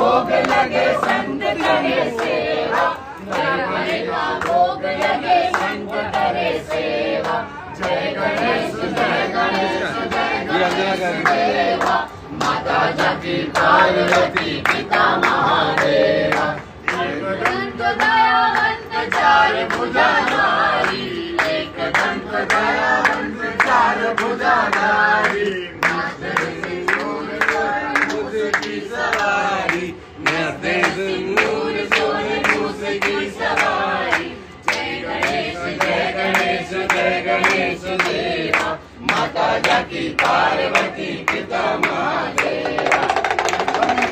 भोग लगे संत करे सेवा, जय का भोग लगे संत करे सेवा। जय गणेश जय गणेश जय गणेश देवा, माता जगती पार्वती पिता महादेवा। एक दंत दयावंत चार भुजाधारी, एक दंत दयावंत चार भुजाधारी, नाचते सिंदूर सोने मूस की सवारी, नाचते सिंदूर सोने मूस की सवारी। जय गणेश जय गणेश जय गणेश देवा, माता जगती पार्वती पिता महादेवा।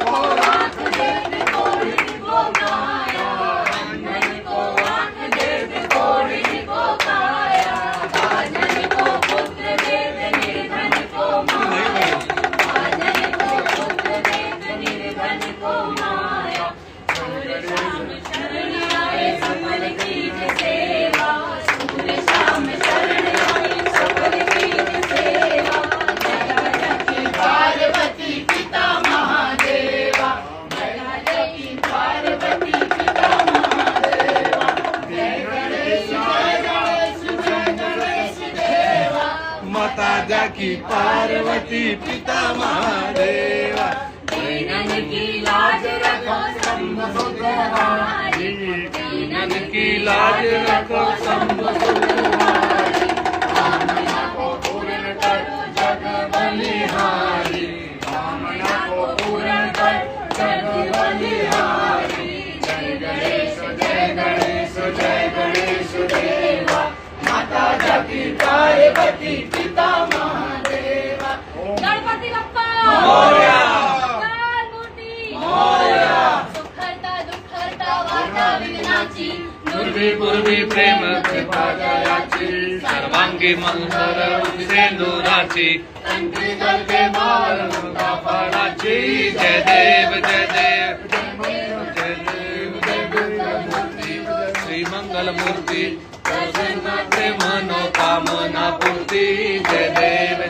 को आँख दे कोड़ी को काया, अंधन को आँख दे कोड़ी को काया, बाजन को पुत्र दे निर्धन को माया, बाजन को पुत्र दे निर्धन को माया। सूर्य शाम शरण आए सफल कीज सेवा, सूर्य शाम शरण आए सफल कीज सेवा। जगदकी पार्वती पिता महादेवा, जगदकी पार्वती पिता महादेवा। जय गणेश जय गणेश जय गणेश देवा, माता जगती पार्वती पिता महादेवा। दीनन की लाज रखो शंभु सुखहारी, दीनन की लाज रखो शंभु सुखहारी। कामना को पूर्ण कर जग बलिहारी, कामना को पूर्ण कर जग बलिहारी। जय गणेश जय गणेश जय गणेश देवा, माता जगती पार्वती पिता महादेवा। गणपति बप्पा मोरया, काल मूर्ति मोरया, सुखहर्ता दुःखहर्ता वार्ता विघ्नाची, पूर्वी पूर्वी प्रेम कृपा जयाची, सर्वांगी मंगल सिंदुराची, कंठी करते माल मुक्ता फळाची। जय देव जय देव जय देव जय देव, श्री मंगल मूर्ती प्रसन्न मनोकामना पूर्ती। जय देव